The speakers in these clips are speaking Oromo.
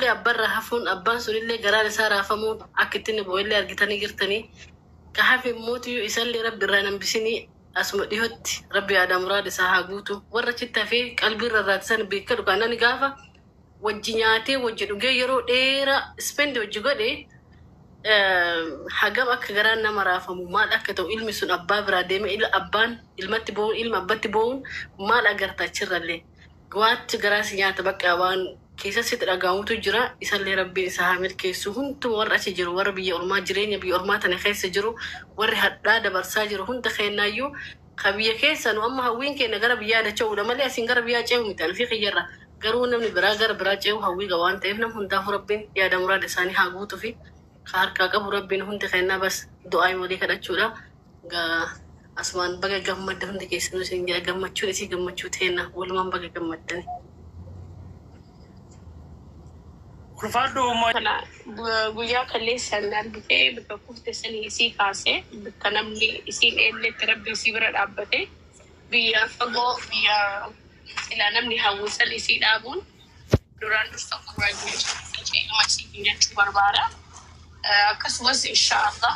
اللي أبرا هفون أبان سوري اللي قرار سارة فموت أكتني بويلي أرجتني جرتني كحفي موتي يسلي ربي رانا بسني أسمع ديهت ربي آدم مراد ساها قوتو ورا شتا في قلبي رادسان بيكر كأنني قافة وجنياتي وجنوجي يرو إيرا سبند وجودي حاجة أكجران نمرة فمال أكتو إلمي سن أبا برادم إلى أبان إلمتبون إلما أبتبون مال أجرت تشر اللي قوات جراس نيات بقى وان كيسة ستر أقامتو جرا يسلي ربي سهامل كيسو هنتو ورا تجرو ورا بيجي أرما جرين يبي أرما تنخيس جرو ورا هذا برساجرو هنت خينا يو خبيه كيسا وأما هوين كي نجرا بياده شو لما لي أسنجرا بياده مثال في خيرة قرونا من براجر براجة وهوي قوان تفنم هنتا ربين يا دمرا دساني هاقوتو في خار كاقب ربين هنت خينا بس دعاء مودي كذا شورا أسمان بقى جمد هنت كيسنو سنجا جمد شو إسي جمد شو تهنا ولا ما بقى جمد تاني رفادو ما أنا بويا كلي سنة بكي بكوف تسني إسي كاسة بكنامني إسي اللي تربي سيبرة أبته بيا فقو بيا إلى نمني هاوسل إسي دابون دوران بستقبل راجل شيء ما يصير يجتمع بربارة كسبس إن شاء الله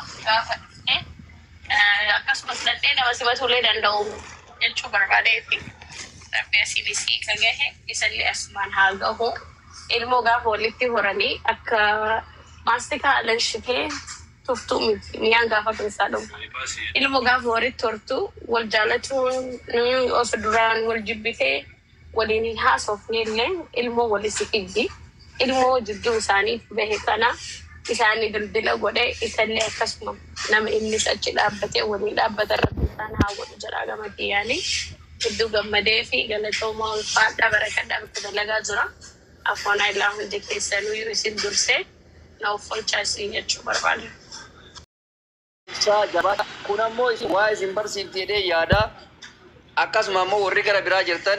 كسبس لدينا بس ما تولي دندو يجتمع بربارة في ربي أسي إسي كجاه إسالي أسمان هالجو ilmo gaafa walitti horanii akka maastika alanshitee tuftuu miti miyaan gaafa keessaa dhufu. Ilmo gaafa walitti hortu wal jaalachuun of duraan wal jibbitee waliin hin haasofne illee ilmoo walitti fiddi. Ilmoo jidduu isaanii bahe kana isaanii daldala godhee isallee akkasuma nama innis achi dhaabbatee waliin dhaabbata irratti isaan haawwatu jira gamadii yaanii hedduu gammadee fi galatoomaa ulfaadhaa barakadhaa bifa dalagaa jira. أفونا إلا هم دكتور سلوي ويسين درسة نوفل جالسين يجوا بربالي. جبا كنا مو وايز إمبرسيف تيجي يادا أكاس مامو وريكرا براجرتن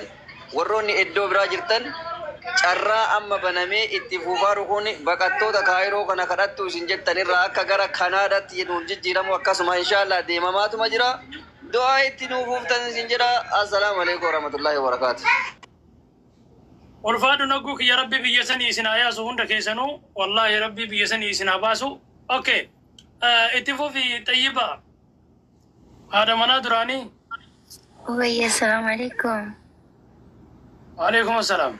وروني إدو براجرتن شرّا أما بنامي اتفوفارو كوني بكتو تكايرو كنا كرتو سنجتني راك كجرا كندا تيجون جيرام أكاس ما إن شاء الله ديما ما تمجرا دعاء تنوفوفتن سنجرا السلام عليكم ورحمة الله وبركاته. ورفادو نقولك يا ربي بيسني سنايا سهون دكيسنو والله يا ربي بيسني سناباسو أوكي اتفو في طيبة هذا منا دراني وي السلام عليكم. وعليكم السلام.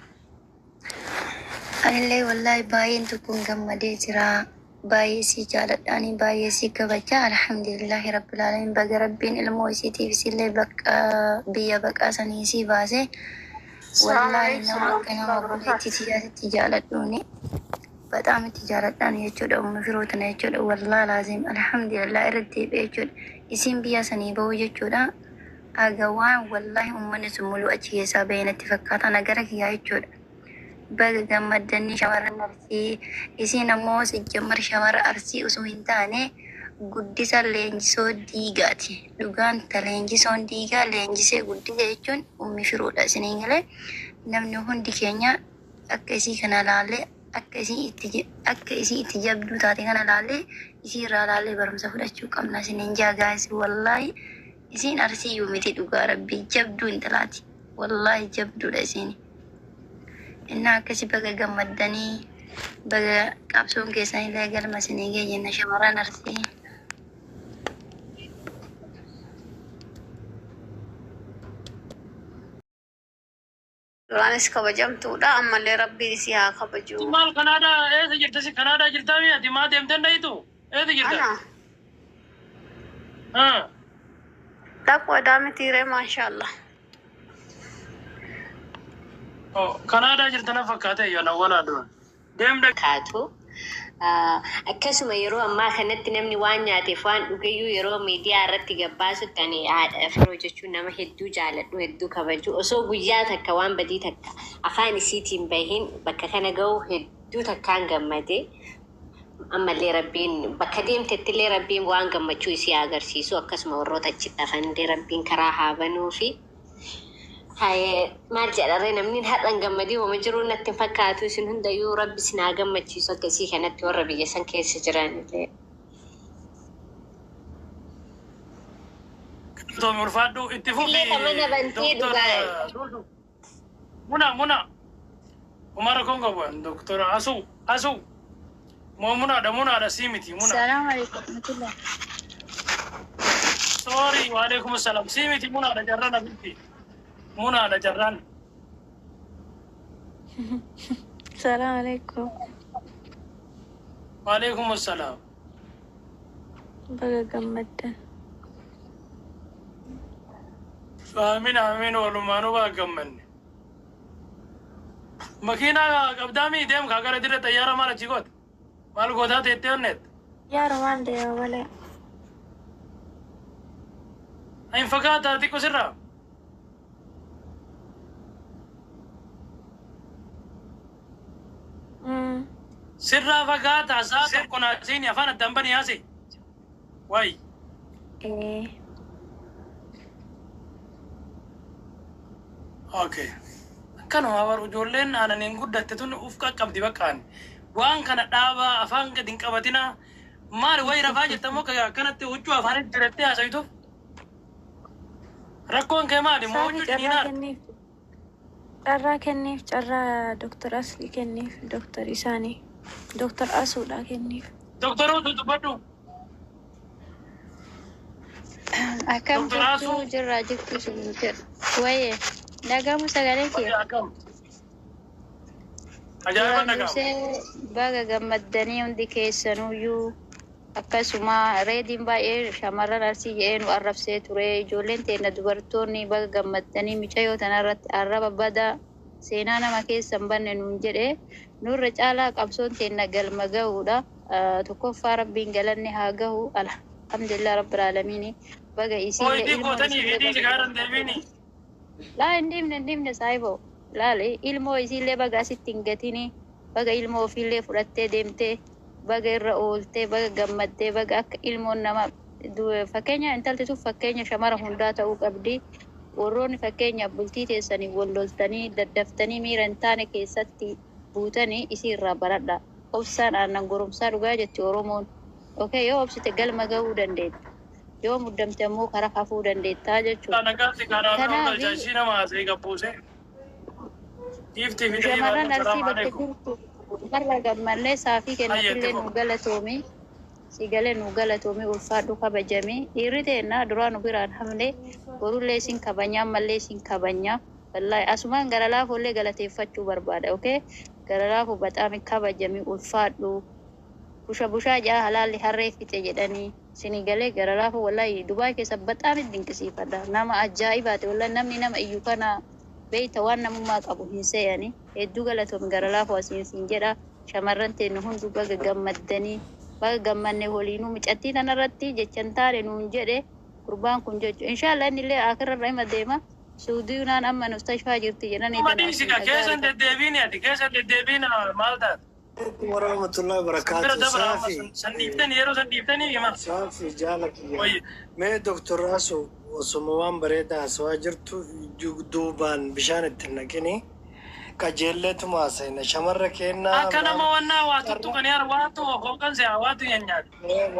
أهلا والله باين تكون جمدي جرا باي سي جالت أني باي سي كبجة الحمد لله رب العالمين بقى ربين الموسي تيفسي اللي بقى بيا بقى سنيسي باسي والله إنه كنا مقولة تجارة دوني بدأنا تجارة دوني يجود أو مفروضنا يجود والله لازم الحمد لله ردي بيجود اسم بيا سنيبه ويجودا أجوان والله أمني سمولو أشياء سابين اتفقات أنا جرك يا يجود بقى جمدني شمر نرسي اسم نموس الجمر شمر أرسي أسوين تاني guddisa leenjisoo diigaati. Dhugaan ta leenjisoon diigaa leenjisee guddisa jechuun ummi firuudha isiniin galee namni hundi keenya akka isii kana laallee akka isii itti jabduu taate kana laallee isii irraa laallee barumsa fudhachuu qabna isiniin jaagaasi wallahi isiin arsiyyuu miti dhugaa rabbii jabduu intalaati wallahi jabduudha isiin innaa akkasi baga gammaddanii baga qabsoon keessan illee galma isinii geeyyenna shamarran arsii. رانس كبجم تودا أما اللي ربي سيها كبجو. تمال كندا إيه تجرتسي كندا جرتامي يا تما ديمتن نايتو إيه تجرتا. أنا. تقوى دامي تيري ما شاء الله. كندا جرتنا فكاتة يا ولا دون. ديم كاتو. akkasuma yeroo ammaa kanatti namni waan nyaateef waan dhugeeyyuu yeroo miidiyaa irratti gabbaasu tani firoo jechuun nama hedduu jaaladhu hedduu kabaju osoo guyyaa takka waan badii takka afaan isiitiin bahin bakka kana ga'u hedduu takkaan gammade ammallee rabbiin bakka deemtettillee rabbiin waan gammachuu isii agarsiisu akkasuma warroota achitti hafan rabbiin karaa haa banuu fi هاي ما جرى نمنين هذا نجمدي ومجرون نتفكاتو سنهن دايو رب سناجم متشيسو كسي كانت وربي جسن كيس جراني ليه توم رفادو اتفقوا ليه كمان بنتي دبي منا عمر كونغو دكتور عسو أسو مو منى على سيمتي منى. السلام عليكم ورحمة الله. سوري وعليكم السلام. سيمتي منى على جران بنتي. منى على جران. السلام عليكم. وعليكم السلام. بقى قمدة. آمين ولما نبغى كمل. مكينا قدامي ديم كاغر دير طيارة مالا تشيكوت. مال غودا تيتيونت. يا روان دي ولا. أين فقط أتيكو سرّا. سرّا فقط أساس كنا زين يفان الدمبني هاسي. واي. إيه. اوكي كانوا هاور جولين انا نقول دتتون افكا قبدي بكان وان كان دابا افان قدين قبتنا مار وي رفاجه تمو كانت وجو افان درتي اسيتو ركون كما دي مو وجو دينار جرا كنيف جرا دكتور أصلي كنيف دكتور إساني دكتور أسودا كنيف دكتور تبدو أكم دكتور أسو جبتو جرا جبتو سنوتر ويه دقامو سغاليكي ajaa'ibaa dhagahu. Baga gammaddanii hundi keessaniyyuu akkasuma reediin baay'ee shamarran arsii jedhee nu arrabsee ture. Ijoolleen teenya dubartoonni baga gammaddanii micayyoo tanarratti arraba badaa seenaa nama keessa hin banne nuun jedhee nurra caalaa qabsoon teenya galma gahuudha. Tokkoffaa rabbiin galanni haa gahu. Alhamdulillah rabbil aalamiin baga isiillee ilmoo laa hin dhimne saayiboo. Laale ilmoo isiillee baga asitti hin gatini baga ilmoo ofiillee fudhattee deemtee baga irra ooltee baga gammaddee baga akka ilmoon nama fakkeenya intalti tun fakkeenya shamara hundaa ta'uu qabdi. Warroonni fakkeenya bultii teessanii wal loltanii daddaftanii miira hin taane keessatti buutanii isii irraa baradha. Obsaan aannan goromsaa dhugaa jetti Oromoon. Okey yoo obsite galma gahuu dandeetta. Yoo muddamte ammoo karaa hafuu dandeettaa jechuudha. Shamarran arsii bakka jirtu barra gammallee saafii kennatillee nu galatoomi sigalee nu galatoomi ulfaadhu kabajami dhiirri teennaa duraa nu biraan hafne borullee isin kabanya ammallee isin kabanya wallahi asumaan gara laafollee galateeffachuu barbaada. Okay gara laafu baxaami kabajami ulfaadhu bushaa jaa halaalli harreeffite jedhanii sinigalee gara laafu wallahi Dubaay keessa baxaami dinqisiifadha. Nama ajaa'ibaate wallahi namni nama iyyuu kana beeyta waan namummaa qabu hin seeyani hedduu galatoom gara laafu asiin jedha. Shamarran teenya hundu baga gammaddanii baga gammanne waliinuu micattii tanarratti jechan taane nuun jedhe gurbaan kun jechuudha. Inshaallah innillee akirra ima deema suudii naan amma nustashfaa jirti jedhanii madisika keessa deddeebiin ati keessa deddeebiin maal taate warahmatullahi wabarakatuh. Safi sandiiftanii yeroo sandiiftanii hima safi jaalaki mee doktor Asu osuma waan bareedaa haasawaa jirtu duubaan bishaan itti naqini qajeelleetuma haasayna shamarra kennaa akka nama wannaa waa tuttuqanii waatu hooqanse waatu nyaanyaatu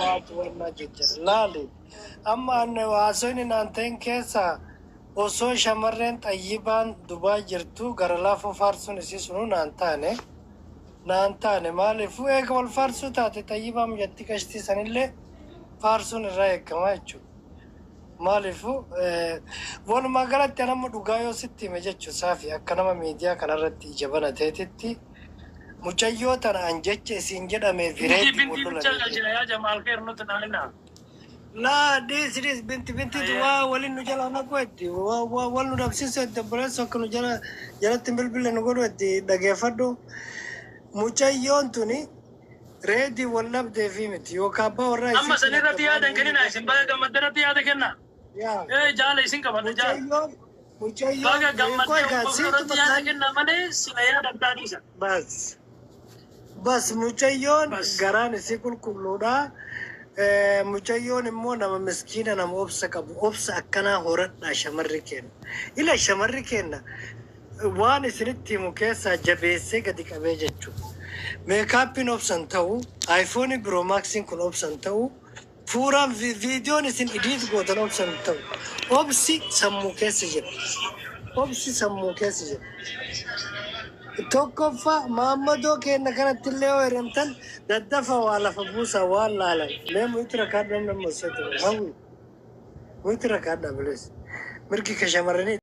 waatu wannaa jechara laali amma anne haasoyni naan ta'in keessa osoo shamarreen xayyibaan Dubaa jirtu gara laafuu faarsuun isii sunu naan taane maaliifuu eega wal faarsuu taate xayyibaa mijatti qashtiisanillee faarsuun irraa eegama jechuudha. Maalifu walumaa galatti anamma dhugaa yoo sitti hime jechuun Saafi akka nama miidiyaa kanarratti ija banateetitti mucayyoo tana an jecha isiin jedhame fireetti laa dhiis binti waa waliin nu jala naqu etti wal nu dhabsiisu etti obboleessu akka nu jalatti bilbille nu godhu etti dhageeffadhu mucayyoon tuni reedii wal dhabdeefi miti yookaan abbaa warraa isii amma sanirratti yaadan kennina isin baga gammaddarratti yaada kenna jaala isin qabadha jaala baga gammaddarratti yaada kenna malee sila yaada addaadhiisa bas mucayyoon garaan isii qulqulluudha. Mucayyoon immoo nama miskiina nama obsa qabu obsa akkanaa horadhaa shamarri kenna ila shamarri kenna waan isinitti himu keessaa jabeessee gadi qabee jechuudha. Meekaappiin obsan ta'u aayifoonii biroo maaksiin kun obsan ta'u fuuraan viidiyoon isin idiit gootan obsan ta'u obsi sammuu keessa jira. توقف محمدو كأن كانت اللي ورمتن ددفع ولا فبوسا ولا لا لم يترك هذا من المسجد هو ويترك هذا بلس مركي كشمرني